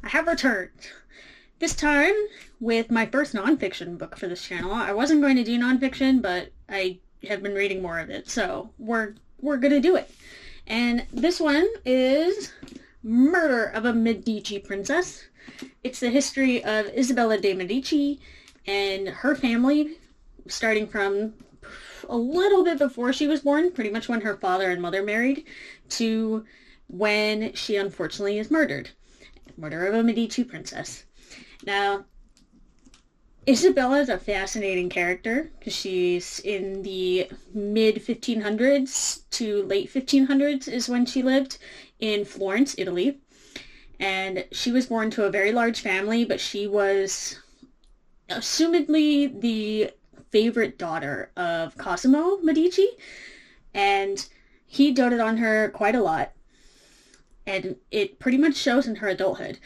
I have returned. This time with my first nonfiction book for this channel. I wasn't going to do nonfiction, but I have been reading more of it, so we're gonna do it. And this one is Murder of a Medici Princess. It's the history of Isabella de Medici and her family, starting from a little bit before she was born, pretty much when her father and mother married, to when she unfortunately is murdered. Murder of a Medici Princess. Now, Isabella is a fascinating character because she's in the mid 1500s to late 1500s is when she lived in Florence, Italy. And she was born to a very large family, but she was assumedly the favorite daughter of Cosimo Medici, and he doted on her quite a lot, and it pretty much shows in her adulthood.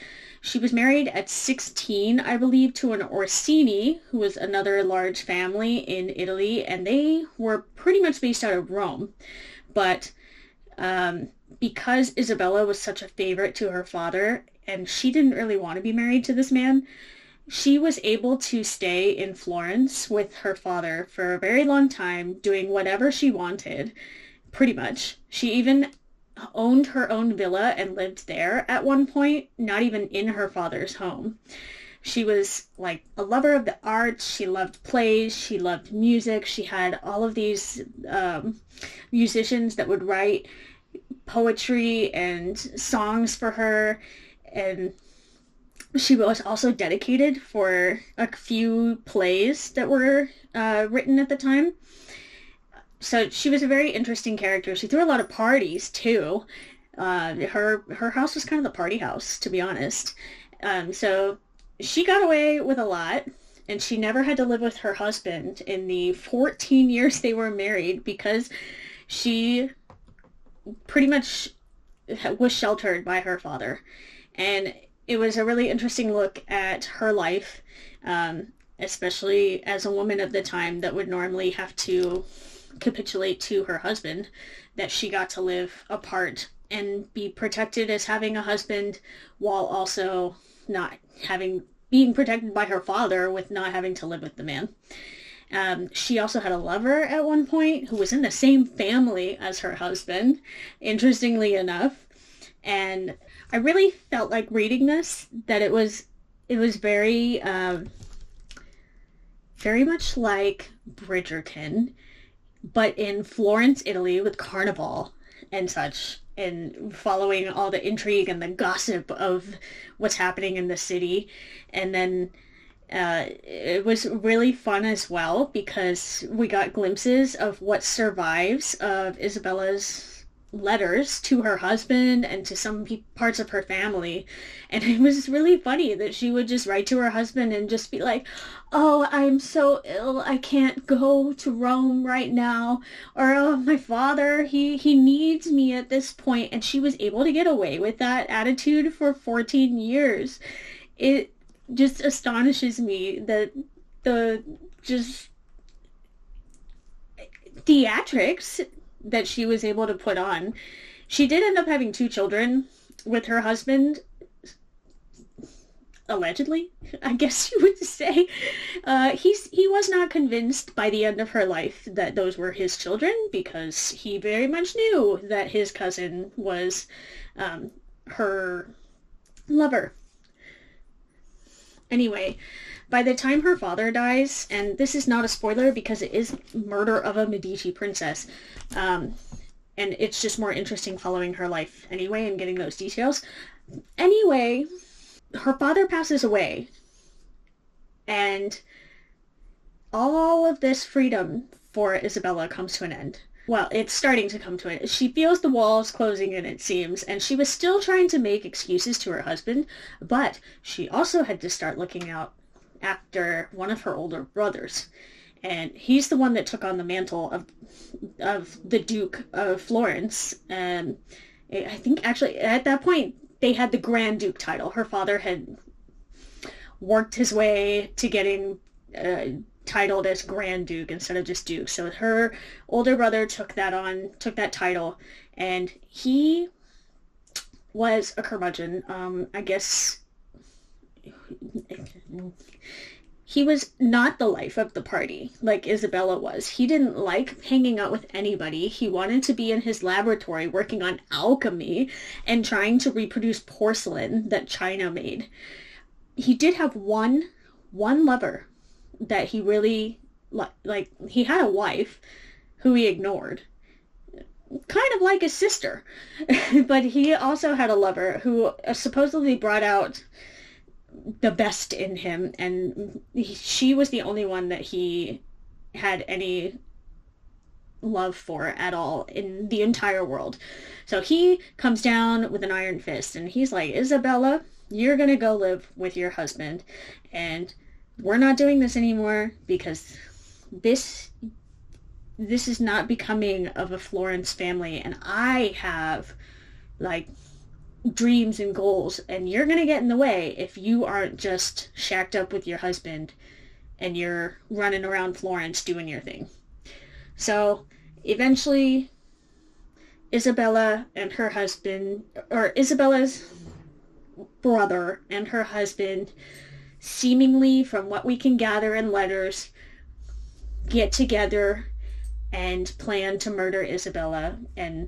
She was married at 16, I believe, to an Orsini, who was another large family in Italy, and they were pretty much based out of Rome. But because Isabella was such a favorite to her father, and she didn't really want to be married to this man, she was able to stay in Florence with her father for a very long time, doing whatever she wanted, pretty much. She even owned her own villa and lived there at one point, not even in her father's home. She was like a lover of the arts. She loved plays. She loved music. She had all of these musicians that would write poetry and songs for her. And she was also dedicated for a few plays that were written at the time. So she was a very interesting character. She threw a lot of parties too. Her house was kind of the party house, to be honest. So she got away with a lot, and she never had to live with her husband in the 14 years they were married because she pretty much was sheltered by her father. And it was a really interesting look at her life, especially as a woman of the time that would normally have to capitulate to her husband, that she got to live apart and be protected as having a husband while also not being protected by her father with not having to live with the man. She also had a lover at one point who was in the same family as her husband, interestingly enough. And I really felt like reading this that it was very very much like Bridgerton, but in Florence, Italy, with Carnival and such, and following all the intrigue and the gossip of what's happening in the city. And then it was really fun as well because we got glimpses of what survives of Isabella's letters to her husband and to some parts of her family. And it was really funny that she would just write to her husband and just be like, oh, I'm so ill, I can't go to Rome right now, or oh, my father, he needs me at this point. And she was able to get away with that attitude for 14 years. It just astonishes me that the just theatrics that she was able to put on. She did end up having 2 children with her husband, allegedly, I guess you would say. He was not convinced by the end of her life that those were his children because he very much knew that his cousin was her lover. Anyway, by the time her father dies, and this is not a spoiler because it is Murder of a Medici Princess, and it's just more interesting following her life anyway and getting those details. Anyway, her father passes away, and all of this freedom for Isabella comes to an end. Well, it's starting to come to it. She feels the walls closing in, it seems, and she was still trying to make excuses to her husband, but she also had to start looking out after one of her older brothers. And he's the one that took on the mantle of the Duke of Florence. And I think actually at that point they had the Grand Duke title. Her father had worked his way to getting titled as Grand Duke instead of just Duke. So her older brother took that title, and he was a curmudgeon. I guess he was not the life of the party like Isabella was. He didn't like hanging out with anybody. He wanted to be in his laboratory working on alchemy and trying to reproduce porcelain that China made. He did have one lover that he really like. He had a wife who he ignored, kind of like his sister. But he also had a lover who supposedly brought out the best in him, and she was the only one that he had any love for at all in the entire world. So he comes down with an iron fist and he's like, Isabella, you're gonna go live with your husband, and we're not doing this anymore because this is not becoming of a Florence family, and I have like dreams and goals, and you're gonna get in the way if you aren't just shacked up with your husband and you're running around Florence doing your thing. So eventually Isabella and her husband, or Isabella's brother and her husband, seemingly from what we can gather in letters, get together and plan to murder Isabella, and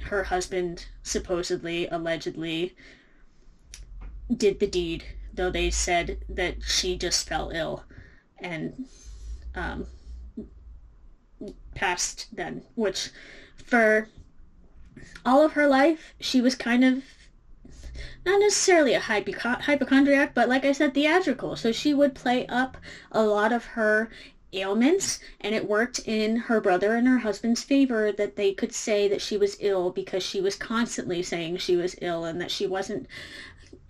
her husband supposedly, allegedly, did the deed, though they said that she just fell ill and passed then, which for all of her life, she was kind of not necessarily a hypochondriac, but like I said, theatrical. So she would play up a lot of her ailments, and it worked in her brother and her husband's favor that they could say that she was ill because she was constantly saying she was ill and that she wasn't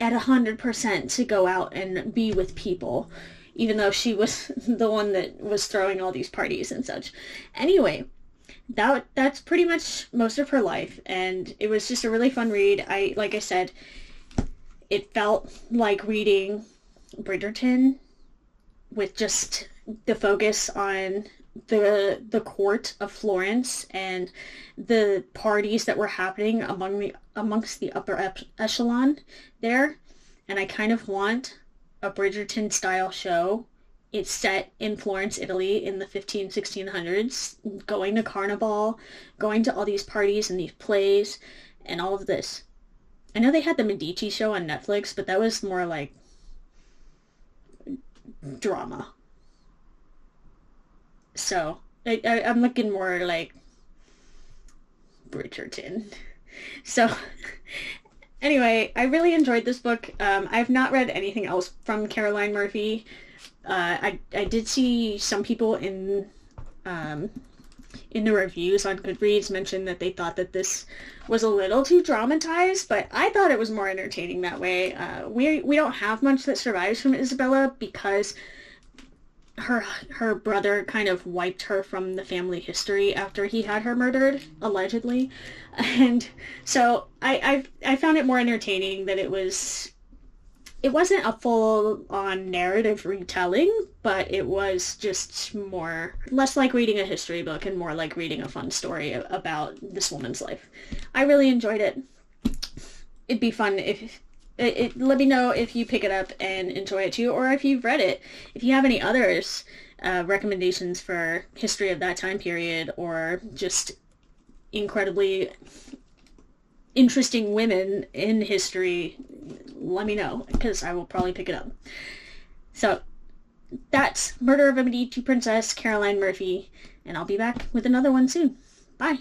at 100% to go out and be with people, even though she was the one that was throwing all these parties and such. Anyway, that's pretty much most of her life, and it was just a really fun read. Like I said, it felt like reading Bridgerton with just the focus on the court of Florence and the parties that were happening amongst the upper echelon there. And I kind of want a Bridgerton style show. It's set in Florence, Italy in the 1600s, going to Carnival, going to all these parties and these plays and all of this. I know they had the Medici show on Netflix, but that was more like drama. So I'm looking more like Bridgerton. So anyway, I really enjoyed this book. I've not read anything else from Caroline Murphy. I did see some people in the reviews on Goodreads mention that they thought that this was a little too dramatized, but I thought it was more entertaining that way. We don't have much that survives from Isabella because her brother kind of wiped her from the family history after he had her murdered, allegedly. And so I found it more entertaining that it wasn't a full-on narrative retelling, but it was just less like reading a history book and more like reading a fun story about this woman's life. I really enjoyed it. It'd be fun if let me know if you pick it up and enjoy it too, or if you've read it. If you have any others, recommendations for history of that time period, or just incredibly interesting women in history, let me know, because I will probably pick it up. So that's Murder of a Medici Princess, Caroline Murphy, and I'll be back with another one soon. Bye!